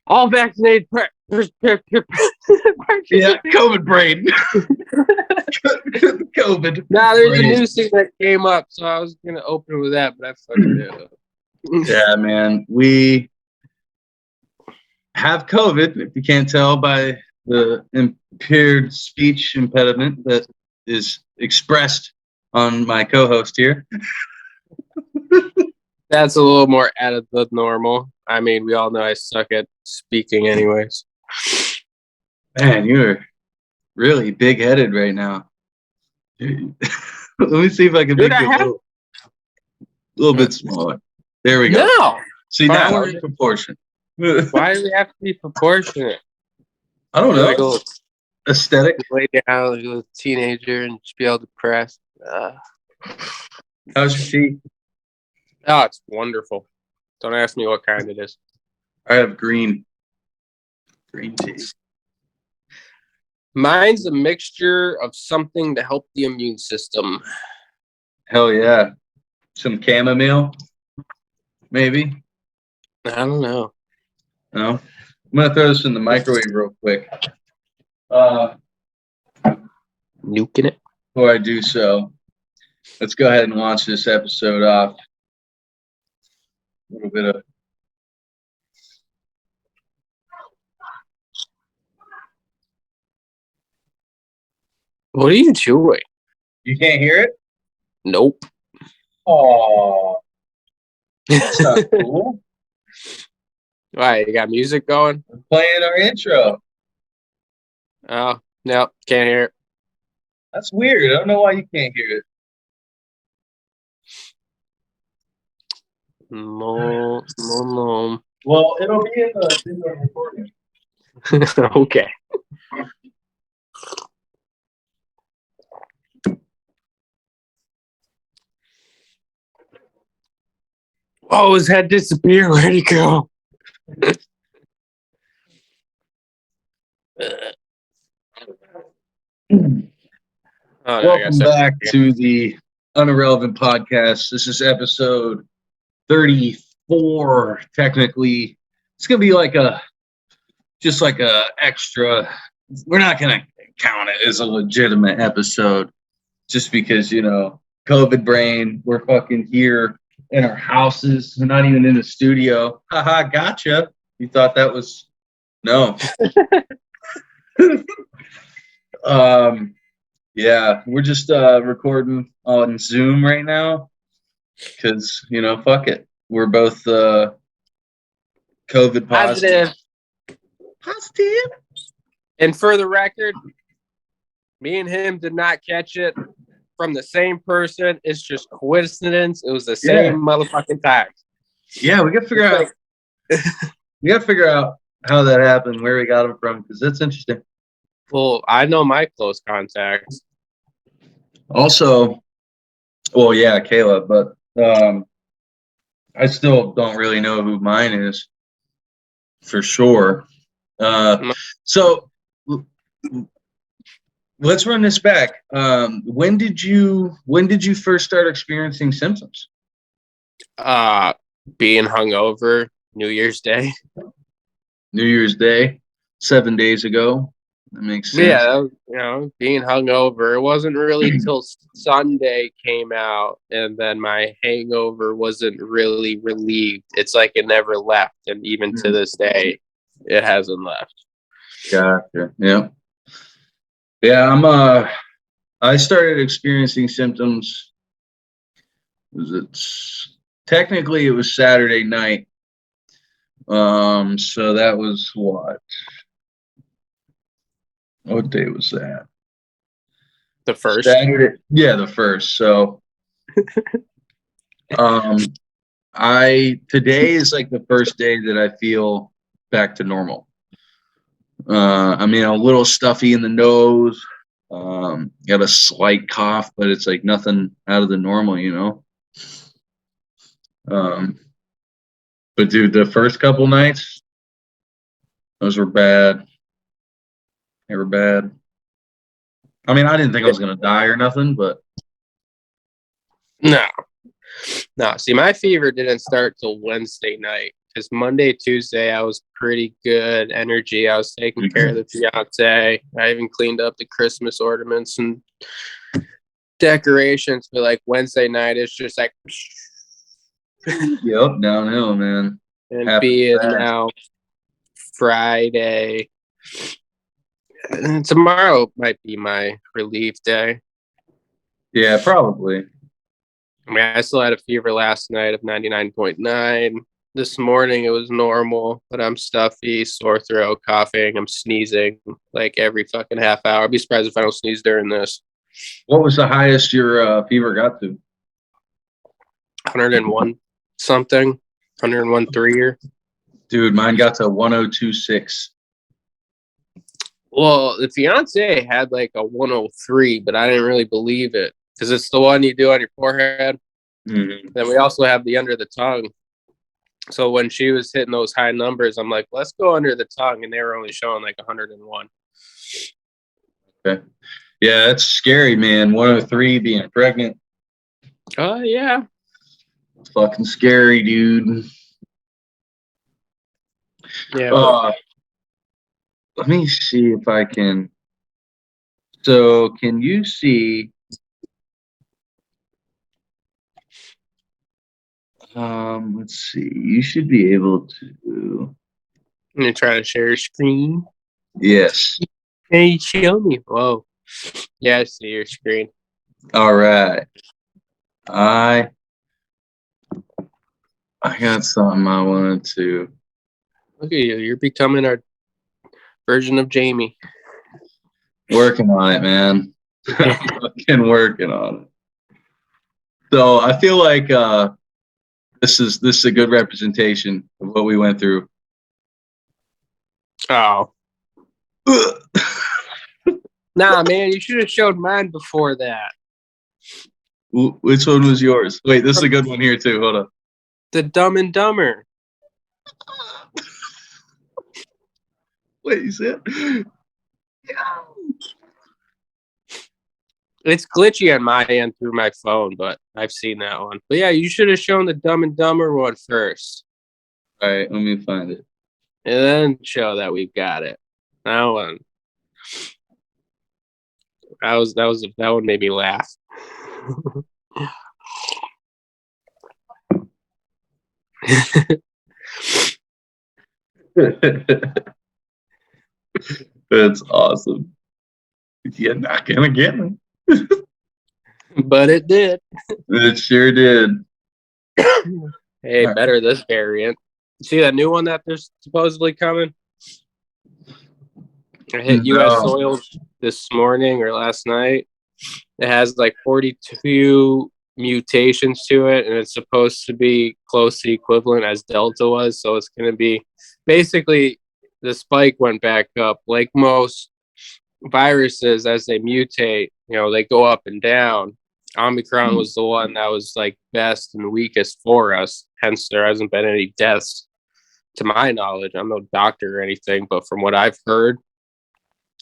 All vaccinated Yeah, COVID brain. COVID. Nah, there's a brain. news thing that came up, so I was gonna open with that, but I fucked it up. Yeah, man. We have COVID, if you can't tell by the impaired speech impediment that is expressed on my co-host here. That's a little more out of the normal. I mean, we all know I suck at speaking, anyways. Man, you're really big-headed right now. Let me see if I can Dude, make you a little bit smaller. There we go. No. See, Fine. now we're in proportion. Why do we have to be proportionate? I don't know. Like a little Aesthetic. lay down like a little teenager and just be all depressed. How's your tea? Oh, it's wonderful. Don't ask me what kind it is. I have green tea. Mine's a mixture of something to help the immune system. Hell yeah. Some chamomile, maybe. I don't know. No. I'm gonna throw this in the microwave real quick. Nuking it. Before I do so, let's go ahead and launch this episode off. A little bit of What are you doing? You can't hear it? Nope. Oh, that's not cool. Why, you got music going? We're playing our intro. Oh, no, can't hear it. That's weird. I don't know why you can't hear it. No. Well, it'll be in the recording. Okay. Oh, his head disappeared. Where'd he go? Welcome back to the Unirrelevant Podcast. This is episode 34, technically. It's going to be like a extra. We're not going to count it as a legitimate episode just because, COVID brain, we're fucking here in our houses. We're not even in the studio. Haha, gotcha. You thought that was, no. Yeah, we're just recording on Zoom right now because, fuck it. We're both COVID positive. Positive. And for the record, me and him did not catch it from the same person. It's just coincidence. It was the same motherfucking time. Yeah, we got to figure out. We got to figure out how that happened, where we got him from, because that's interesting. Well, I know my close contacts. Also, well, yeah, Caleb, but I still don't really know who mine is for sure. So let's run this back. When did you first start experiencing symptoms? Being hungover New Year's Day. New Year's Day, 7 days ago. That makes sense. Yeah, being hungover. It wasn't really until Sunday came out, and then my hangover wasn't really relieved. It's like it never left, and even to this day, it hasn't left. Gotcha. Yeah. I started experiencing symptoms. Technically it was Saturday night. So that was what day was that? The first. Saturday. Yeah, the first. So today is like the first day that I feel back to normal. I mean, a little stuffy in the nose. Got a slight cough, but it's like nothing out of the normal, But dude, the first couple nights, those were bad. They were bad. I mean, I didn't think I was gonna die or nothing, but no. See, my fever didn't start till Wednesday night because Monday, Tuesday, I was pretty good energy. I was taking care of the fiance. I even cleaned up the Christmas ornaments and decorations. But like Wednesday night, it's just like, Yep, downhill, man. and Happens being fast. now Friday. And tomorrow might be my relief day. Yeah, probably. I mean, I still had a fever last night of 99.9. This morning it was normal, but I'm stuffy, sore throat, coughing. I'm sneezing like every fucking half hour. I'd be surprised if I don't sneeze during this. What was the highest your fever got to? 101 something, 101.3. Dude, mine got to 102.6. Well, the fiance had like a 103, but I didn't really believe it because it's the one you do on your forehead. Mm-hmm. Then we also have the under the tongue. So when she was hitting those high numbers, I'm like, let's go under the tongue. And they were only showing like 101. Okay. Yeah, that's scary, man. 103 being pregnant. Oh, yeah. Fucking scary, dude. Yeah. Let me see if I can. So, can you see? Let's see. You should be able to. I'm going to try to share your screen. Yes. Hey, show me. Whoa. Yeah, I see your screen. All right. I got something I wanted to. Look at you. You're becoming our version of Jamie. Working on it, man. Fucking working on it. So I feel like this is a good representation of what we went through. Oh. Nah, man, you should have showed mine before that. Which one was yours? Wait, this is a good one here too. Hold on. The Dumb and Dumber. Wait, you see it? It's glitchy on my end through my phone, but I've seen that one. But yeah, you should have shown the Dumb and Dumber one first. All right, let me find it. And then show that we've got it. That one. That one made me laugh. That's awesome. You're not gonna get me. But it did. It sure did. Hey, better this variant. See that new one that there's supposedly coming? I hit U.S. soil this morning or last night. It has like 42 mutations to it, and it's supposed to be close to equivalent as Delta was. So it's going to be basically the spike went back up. Like most viruses, as they mutate, they go up and down. Omicron was the one that was like best and weakest for us. Hence, there hasn't been any deaths to my knowledge. I'm no doctor or anything, but from what I've heard,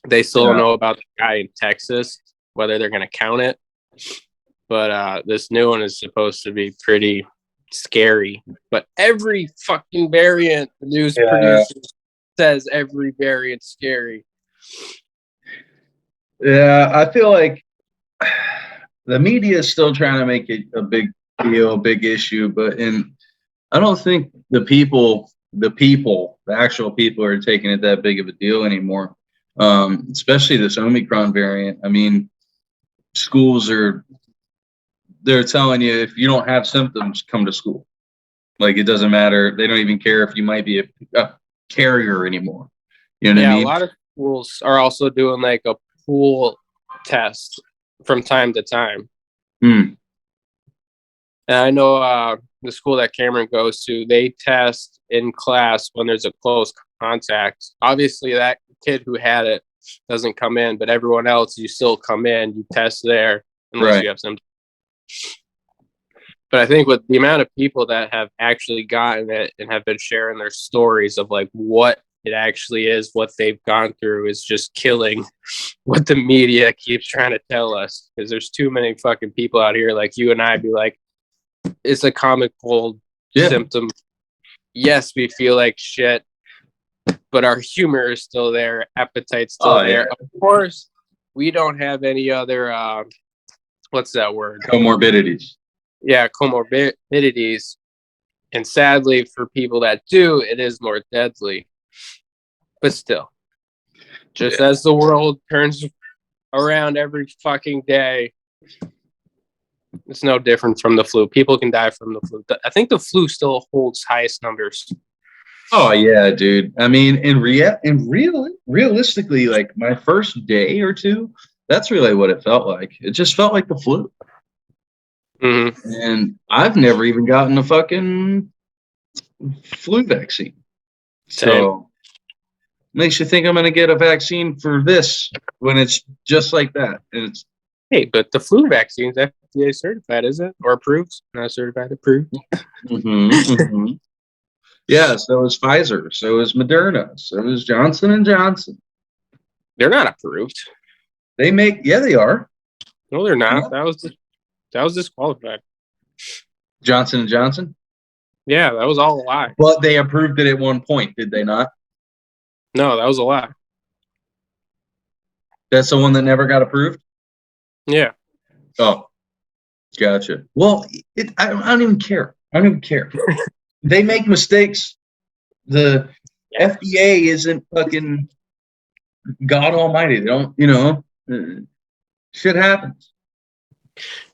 they still don't know about the guy in Texas, whether they're going to count it. But this new one is supposed to be pretty scary. But every fucking variant the news producer says every variant's scary. Yeah, I feel like the media is still trying to make it a big deal, big issue, but I don't think the actual people are taking it that big of a deal anymore. Especially this Omicron variant. I mean, schools they're telling you if you don't have symptoms, come to school. Like it doesn't matter. They don't even care if you might be a carrier anymore. You know what I mean? A lot of schools are also doing like a pool test from time to time. And I know the school that Cameron goes to, they test in class when there's a close contact. Obviously, that kid who had it doesn't come in, but everyone else, you still come in, you test there unless you have symptoms. But I think with the amount of people that have actually gotten it and have been sharing their stories of like what it actually is, what they've gone through is just killing what the media keeps trying to tell us. Because there's too many fucking people out here like you and I be like, it's a common cold symptom. yes, we feel like shit, but our humor is still there, appetite's still there. Yeah. Of course, we don't have any other what's that word? Comorbidities. Yeah, comorbidities. And sadly, for people that do, it is more deadly. But still, just as the world turns around every fucking day, it's no different from the flu. People can die from the flu. I think the flu still holds highest numbers. Oh yeah, dude. I mean, realistically, like my first day or two, that's really what it felt like. It just felt like the flu. Mm-hmm. And I've never even gotten a fucking flu vaccine. Same. So makes you think I'm going to get a vaccine for this when it's just like that. And it's Hey, but the flu vaccine's FDA certified, is it? Or approved? Not certified, approved. Yeah, so is Pfizer, so is Moderna, so is Johnson and Johnson. They're not approved. They are. No, they're not. That was disqualified. Johnson and Johnson. Yeah, that was all a lie. But they approved it at one point, did they not? No, that was a lie. That's the one that never got approved? Yeah. Oh, gotcha. Well, I don't even care. I don't even care. They make mistakes. The FDA isn't fucking God Almighty. They don't, shit happens.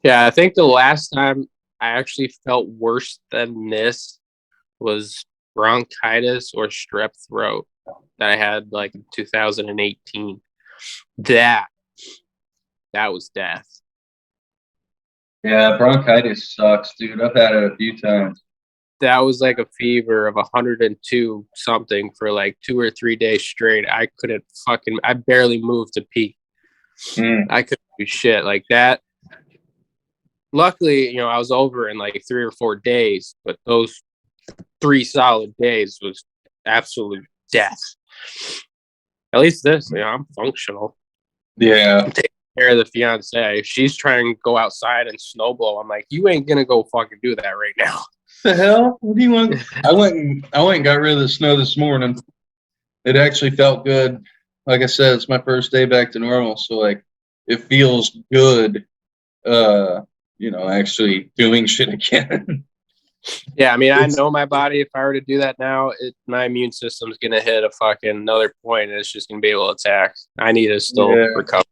Yeah, I think the last time I actually felt worse than this was bronchitis or strep throat that I had like in 2018. That was death. Yeah, bronchitis sucks, dude. I've had it a few times. That was like a fever of 102 something for like 2 or 3 days straight. I barely moved to pee. I couldn't do shit like that. Luckily, I was over in like 3 or 4 days, but those 3 solid days was absolute death. At least this, I'm functional. Yeah. I'm taking care of the fiance. If she's trying to go outside and snowblow, I'm like, you ain't gonna go fucking do that right now. The hell? What do you want? I went and got rid of the snow this morning. It actually felt good. Like I said, it's my first day back to normal, so like it feels good. Actually doing shit again. Yeah, I mean, I know my body. If I were to do that now, my immune system's gonna hit a fucking another point, and it's just gonna be able to attack. I need to still recover.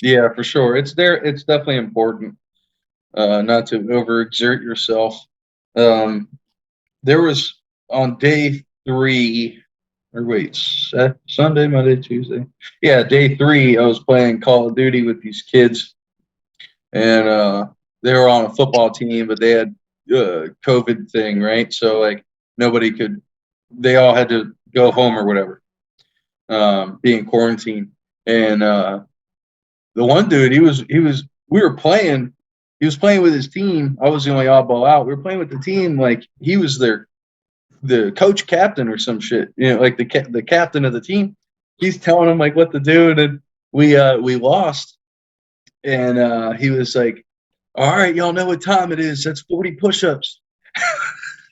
Yeah, for sure. It's there. It's definitely important not to overexert yourself. There was on day 3, or wait, Sunday, Monday, Tuesday. Yeah, day 3, I was playing Call of Duty with these kids, and they were on a football team, but they had COVID thing, right? So like they all had to go home or whatever, be in quarantine. And the one dude, we were playing. He was playing with his team. I was the only oddball out. We were playing with the team like he was the coach captain or some shit. Like the captain of the team. He's telling him like what to do, and then we lost. And he was like, "All right, y'all know what time it is. That's 40 push-ups."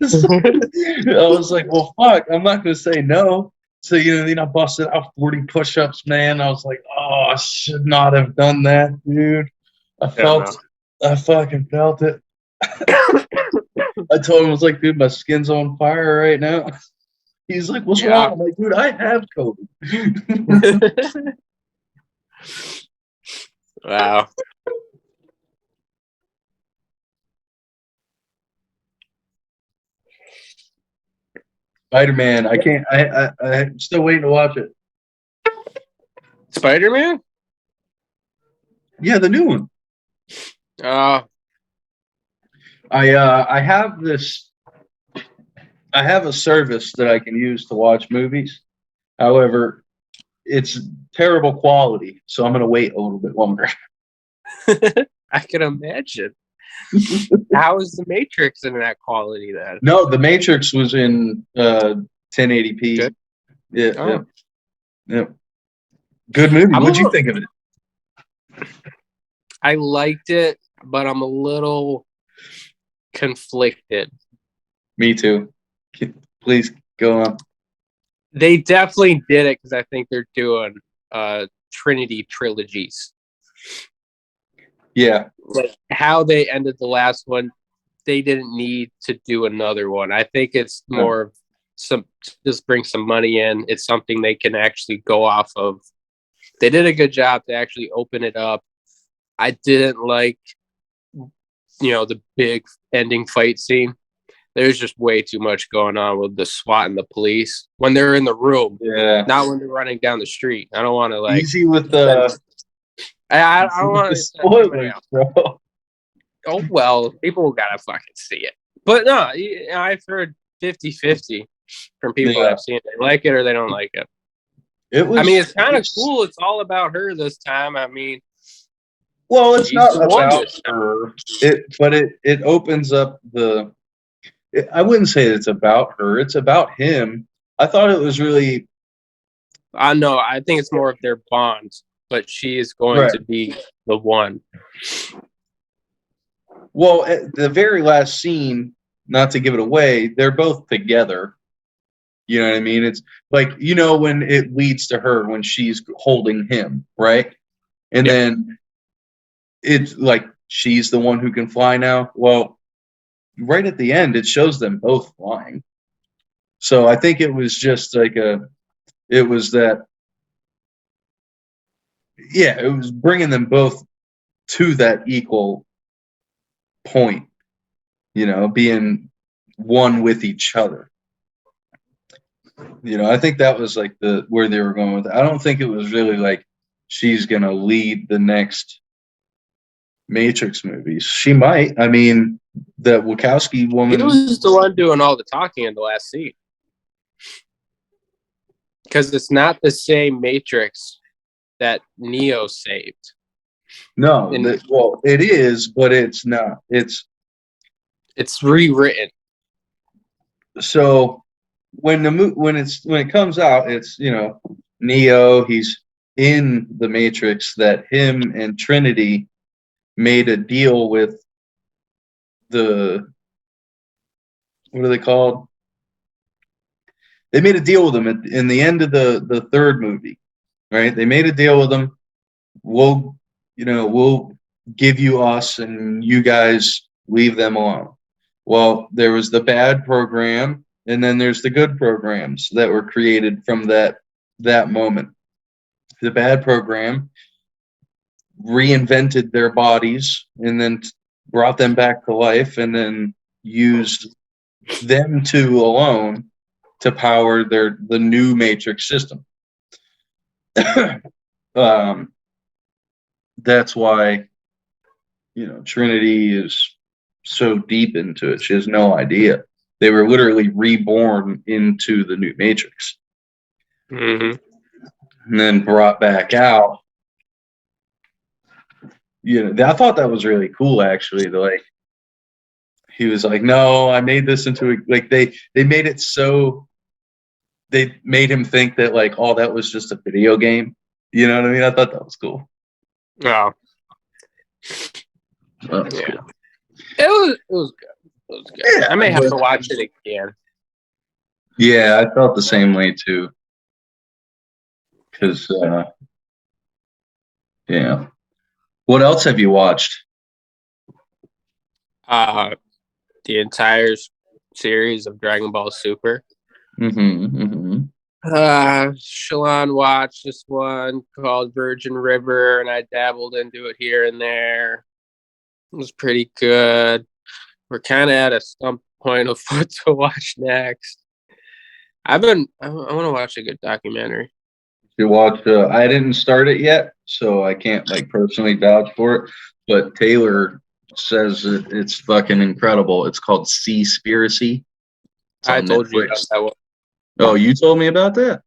So, I was like, "Well, fuck, I'm not gonna say no." So then I busted out 40 push-ups, man. I was like, "Oh, I should not have done that, dude." I fucking felt it. I told him, I was like, "Dude, my skin's on fire right now." He's like, "What's wrong?" I'm like, "Dude, I have COVID." Wow. Spider-Man. I can't. I'm still waiting to watch it. Spider-Man? Yeah, the new one. I have this. I have a service that I can use to watch movies. However, it's terrible quality, so I'm going to wait a little bit longer. I can imagine. How is the Matrix in that quality then? No, the Matrix was in 1080p. Good. Yeah. Good movie. What'd you think of it? I liked it, but I'm a little conflicted. Me too. Please go on. They definitely did it because I think they're doing Trinity trilogies. Yeah. Like how they ended the last one, they didn't need to do another one. I think it's more of some just bring some money in. It's something they can actually go off of. They did a good job to actually open it up. I didn't like, the big ending fight scene. There's just way too much going on with the SWAT and the police when they're in the room, not when they're running down the street. I don't want to easy with the. I don't want to spoilers, bro. Oh well, people gotta fucking see it. But no, I've heard 50-50 from people that have seen it. They like it or they don't like it. It was. I mean, it's kind of cool. It's all about her this time. I mean, well, it's not about her. It opens up the. I wouldn't say it's about her. It's about him. I thought it was really. No, I think it's more of their bond, but she is going to be the one. Well, at the very last scene, not to give it away, they're both together. You know what I mean? It's like, when it leads to her when she's holding him, right? And then it's like she's the one who can fly now. Well, right at the end, it shows them both flying. So I think it was just like it was bringing them both to that equal point, being one with each other. I think that was like where they were going with it. I don't think it was really like she's gonna lead the next Matrix movies. She might. I mean, the Wachowski woman. He was the one doing all the talking in the last scene. Because it's not the same Matrix that Neo saved. No, it is, but it's not. It's rewritten. So when it comes out, it's Neo. He's in the Matrix that him and Trinity made a deal with the. What are they called? They made a deal with him in the end of the third movie, right? They made a deal with him. We'll give you us, and you guys leave them alone. Well, there was the bad program, and then there's the good programs that were created from that moment. The bad program reinvented their bodies and then brought them back to life, and then used them two alone to power the new Matrix system. That's why Trinity is so deep into it. She has no idea. They were literally reborn into the new Matrix. Mm-hmm. And then brought back out. I thought that was really cool, actually. He was like, no, I made this into they made it so they made him think that that was just a video game. You know what I mean? I thought that was cool. Oh. That was cool. It was good. It was good. Yeah, I may have to watch it again. Yeah, I felt the same way too. Because, yeah. What else have you watched? The entire series of Dragon Ball Super. Shalon watched this one called Virgin River, and I dabbled into it here and there. It was pretty good. We're kind of at a stump point of what to watch next. I want to watch a good documentary. You watch? I didn't start it yet, so I can't personally vouch for it. But Taylor says it's fucking incredible. It's called Seaspiracy. I told you about that one. Oh, you told me about that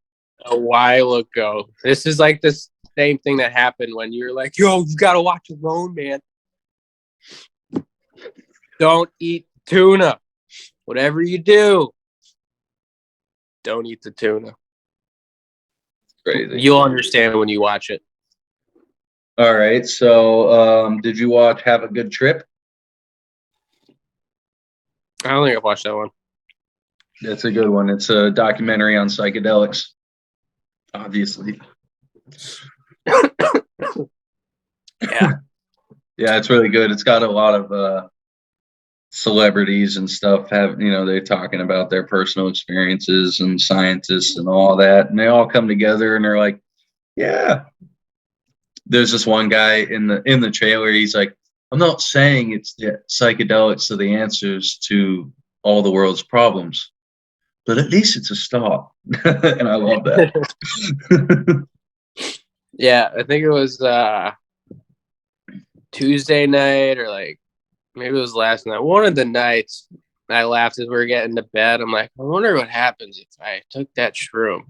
a while ago. This is like the same thing that happened when you're like, yo, you gotta watch Alone, man. Don't eat tuna. Whatever you do, don't eat the tuna. Crazy. You'll understand when you watch it. All right. So, did you watch Have a Good Trip? I don't think I've watched that one. That's a good one. It's a documentary on psychedelics, obviously. Yeah. Yeah, it's really good. It's got a lot of celebrities and stuff they're talking about their personal experiences and scientists and all that. And they all come together and they're like, yeah. There's this one guy in the trailer. He's like, I'm not saying it's the psychedelics are the answers to all the world's problems, but at least it's a start. And I love that. Yeah, I think it was Tuesday night or like maybe it was last night. One of the nights I laughed as we were getting to bed. I'm like, I wonder what happens if I took that shroom.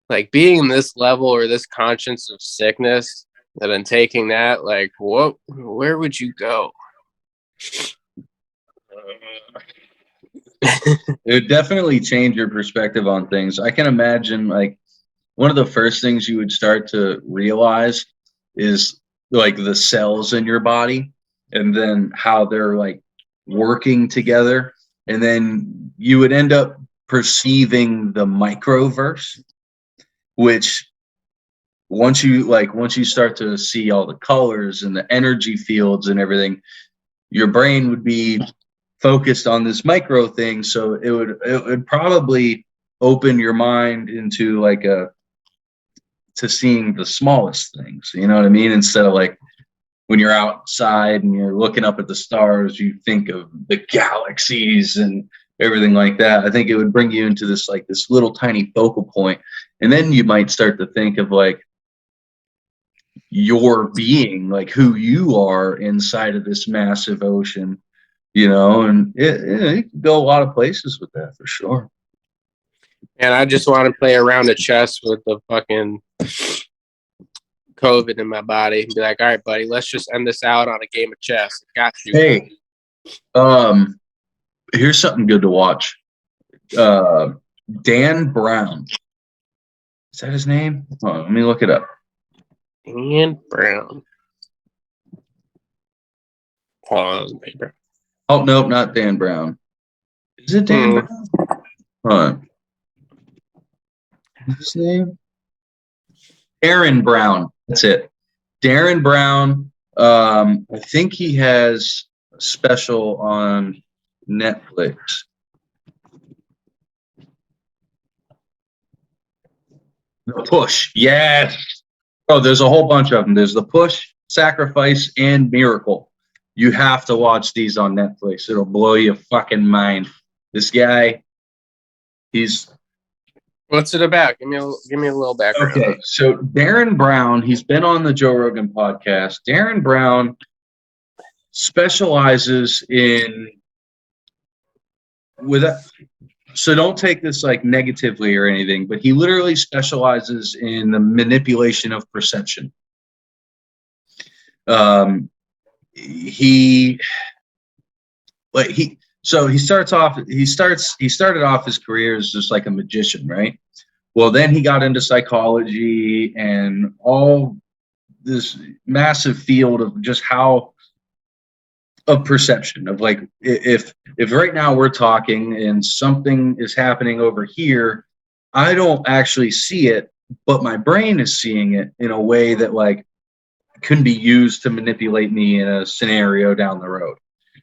Like being this level or this conscious of sickness and then taking that, like, what? Where would you go? It would definitely change your perspective on things. I can imagine like one of the first things you would start to realize is like the cells in your body and then how they're like working together. And then you would end up perceiving the microverse, which once you start to see all the colors and the energy fields and everything, your brain would be focused on this micro thing. So it would probably open your mind into like to seeing the smallest things, you know what I mean? Instead of like when you're outside and you're looking up at the stars, you think of the galaxies and everything like that. I think it would bring you into this little tiny focal point. And then you might start to think of like your being, like who you are inside of this massive ocean, and it can go a lot of places with that for sure. And I just want to play a round of chess with the fucking COVID in my body and be like, all right, buddy, let's just end this out on a game of chess. Got you. Hey, here's something good to watch. Dan Brown. Is that his name? Hold on, let me look it up. Dan Brown. Pause, paper. Oh, nope, not Dan Brown. Is it Dan Brown? Hold on. What's his name? Darren Brown. That's it. Darren Brown. I think he has a special on Netflix. The Push. Yes. Oh, there's a whole bunch of them. There's The Push, Sacrifice, and Miracle. You have to watch these on Netflix. It'll blow your fucking mind. This guy, he's... What's it about? Give me a little background. Okay, so Darren Brown, he's been on the Joe Rogan podcast. Darren Brown specializes so don't take this like negatively or anything, but he literally specializes in the manipulation of perception. He started off his career as just like a magician, right? Well, then he got into psychology and all this massive field of just of perception of like, if right now we're talking and something is happening over here, I don't actually see it, but my brain is seeing it in a way that like can be used to manipulate me in a scenario down the road.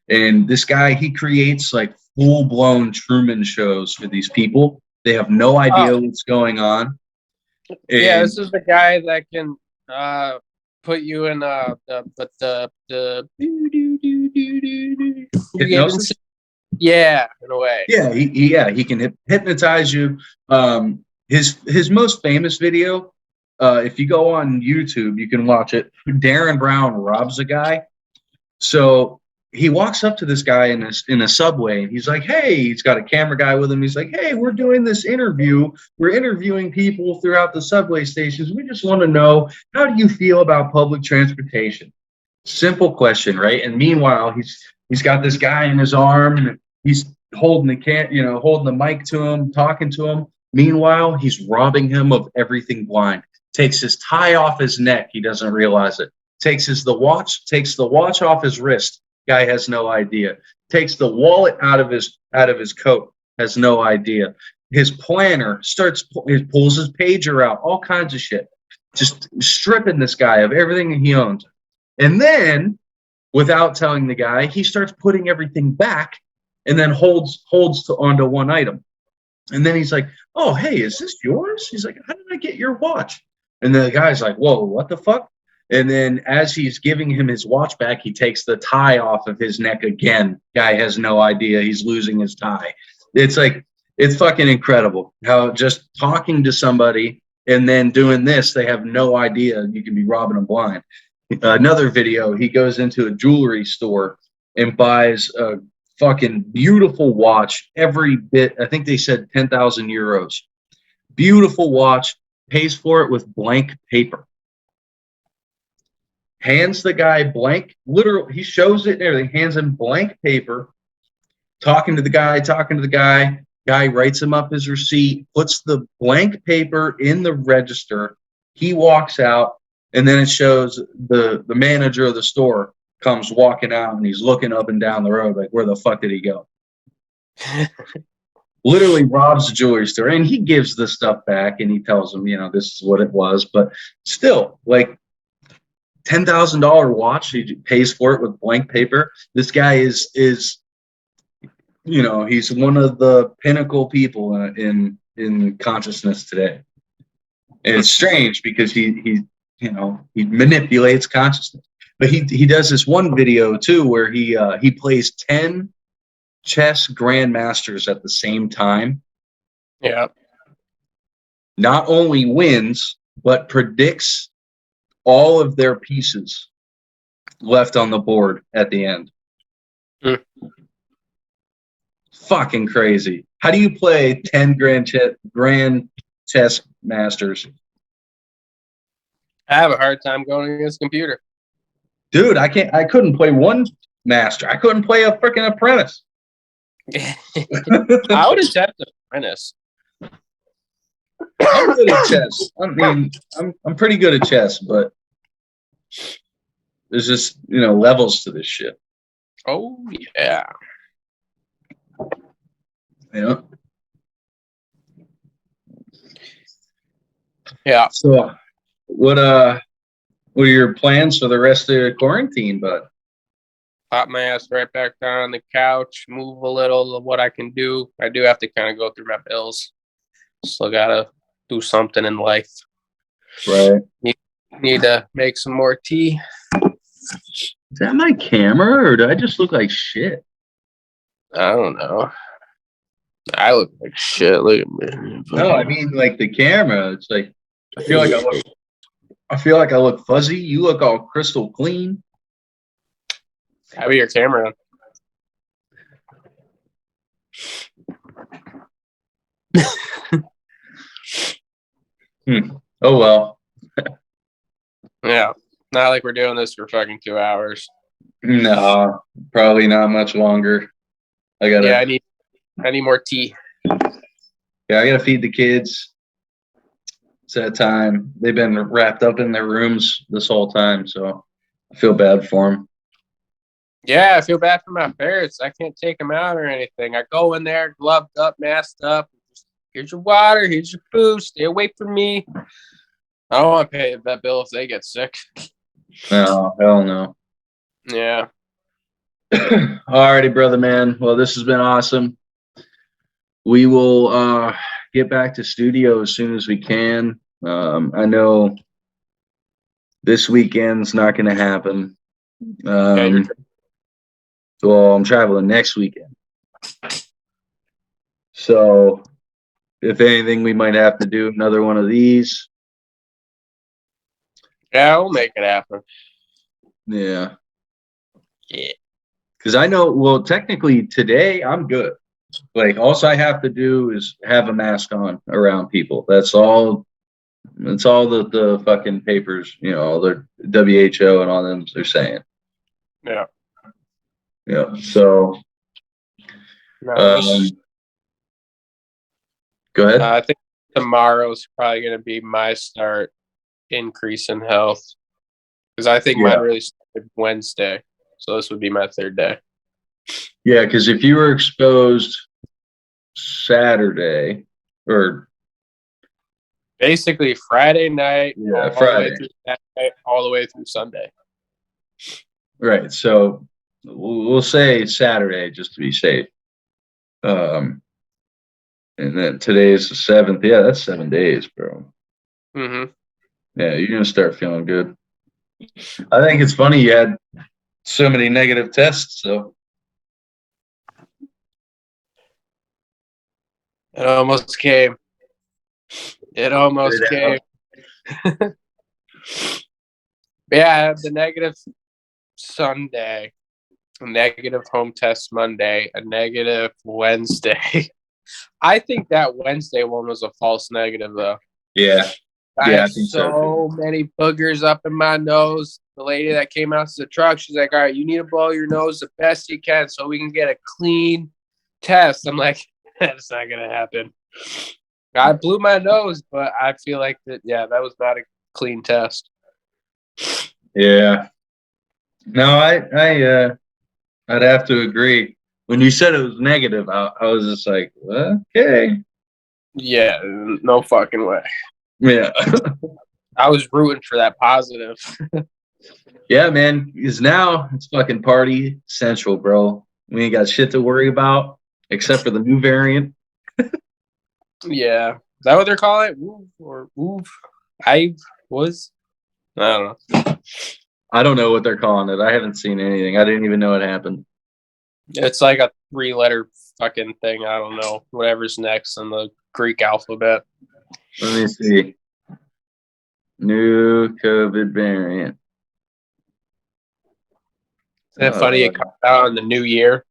And this guy, he creates like full-blown Truman shows for these people. They have no idea what's going on. Yeah, this is the guy that can put you in hypnosis. Yeah, in a way. Yeah, he can hypnotize you. His most famous video, if you go on YouTube, you can watch it. Darren Brown robs a guy. So he walks up to this guy in a subway, and he's like, hey, he's got a camera guy with him. He's like, hey, we're doing this interview. We're interviewing people throughout the subway stations. We just want to know, how do you feel about public transportation? Simple question, right? And meanwhile, he's got this guy in his arm, and he's holding the mic to him, talking to him. Meanwhile, he's robbing him of everything blind. Takes his tie off his neck. He doesn't realize it. Takes the watch off his wrist. Guy has no idea. Takes the wallet out of his coat. has no idea. His planner pulls his pager out, all kinds of shit, just stripping this guy of everything he owns. And then, without telling the guy, he starts putting everything back, and then holds onto one item. And then he's like, "Oh, hey, is this yours?" He's like, "How did I get your watch?" And the guy's like, "Whoa, what the fuck?" And then as he's giving him his watch back, he takes the tie off of his neck again. Guy has no idea he's losing his tie. It's like, it's fucking incredible how just talking to somebody and then doing this, they have no idea you can be robbing them blind. Another video, he goes into a jewelry store and buys a fucking beautiful watch, every bit, I think they said 10,000 euros. Beautiful watch, pays for it with blank paper. Hands the guy blank, literally, he shows it and everything, hands him blank paper, talking to the guy, guy writes him up his receipt, puts the blank paper in the register, he walks out, and then it shows the manager of the store comes walking out, and he's looking up and down the road like, where the fuck did he go? Literally robs the jewelry store, and he gives the stuff back, and he tells them, this is what it was, but still, like, $10,000 watch, he pays for it with blank paper. This guy is he's one of the pinnacle people in consciousness today. And it's strange because he manipulates consciousness. But he does this one video too where he plays 10 chess grandmasters at the same time. Yeah. Not only wins, but predicts all of their pieces left on the board at the end. Fucking crazy. How do you play 10 grand chess masters? I have a hard time going against computer. Dude, I couldn't play one master. I couldn't play a freaking apprentice. I would attempt apprentice. I'm good at chess. I mean, I'm pretty good at chess, but there's just, levels to this shit. Oh, yeah. Yeah. Yeah. So, what are your plans for the rest of the quarantine, bud? Pop my ass right back down on the couch, move a little of what I can do. I do have to kind of go through my bills. Still gotta do something in life. Right. Need to make some more tea. Is that my camera, or do I just look like shit? I don't know. I look like shit. Look at me. No, I mean like the camera. It's like I feel like I look fuzzy. You look all crystal clean. Have your camera on. Oh well. Yeah. Not like we're doing this for fucking 2 hours. No, probably not much longer. I need more tea. Yeah, I gotta feed the kids. It's that time. They've been wrapped up in their rooms this whole time, so I feel bad for them. Yeah, I feel bad for my parents. I can't take them out or anything. I go in there, gloved up, masked up. Here's your water. Here's your food. Stay away from me. I don't want to pay that bill if they get sick. No, hell no. Yeah. Alrighty, brother, man. Well, this has been awesome. We will get back to studio as soon as we can. I know this weekend's not going to happen. Well, I'm traveling next weekend. So, if anything, we might have to do another one of these. Yeah, we'll make it happen. Yeah. Yeah. Because I know, well, technically today I'm good. Like, all I have to do is have a mask on around people. That's all. That's all the fucking papers, the WHO and all them they're saying. Yeah. Yeah. So, No, go ahead. I think tomorrow's probably going to be my start increase in health. Because I think mine really started Wednesday. So this would be my third day. Yeah, because if you were exposed Saturday, or Basically, Friday night, yeah, all the way Friday. through Saturday, all the way through Sunday. Right. So we'll say Saturday just to be safe. Um, and then today's the 7th. Yeah, that's 7 days, bro. Mm-hmm. Yeah, you're gonna start feeling good. I think it's funny you had so many negative tests. So It almost came. It almost came. Yeah, I had the negative Sunday, a negative home test Monday, a negative Wednesday. I think that Wednesday one was a false negative, though. yeah, I yeah, have I think so too. so many boogers up in my nose. The lady that came out to the truck, she's like, all right, you need to blow your nose the best you can so we can get a clean test. I'm like, that's not going to happen. I blew my nose, but I feel like that, yeah, that was not a clean test. Yeah. No, I'd have to agree. When you said it was negative, I was just like, well, okay. Yeah, no fucking way. Yeah. I was rooting for that positive. Yeah, man. Because now it's fucking party central, bro. We ain't got shit to worry about except for the new variant. Yeah. Is that what they're calling it? Woof or woof? I was? I don't know. I don't know what they're calling it. I haven't seen anything. I didn't even know it happened. It's like a 3-letter fucking thing. I don't know. Whatever's next in the Greek alphabet. Let me see. New COVID variant. Isn't it funny it comes out in the new year?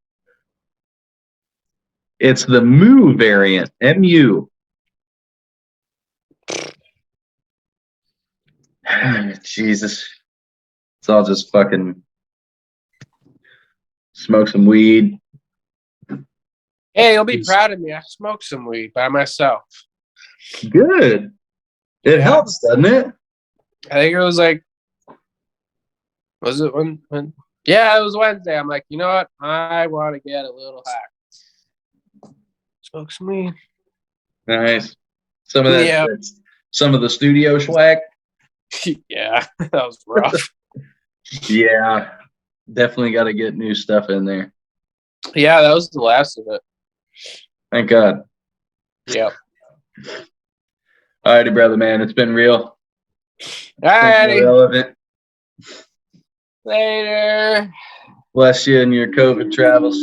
It's the Mu variant. MU. Jesus. It's all just fucking smoke some weed. Hey, you'll be proud of me. I smoked some weed by myself. Good. It helps, doesn't it? I think it was like, was it when? Yeah, it was Wednesday. I'm like, you know what? I want to get a little high. Smoke some weed. Nice. Some of that, Yeah. some of the studio swag. Yeah, that was rough. Yeah, definitely got to get new stuff in there. Yeah, that was the last of it. Thank God. Yep. All righty, brother, man. It's been real. All righty. Relevant. Later. Bless you in your COVID travels.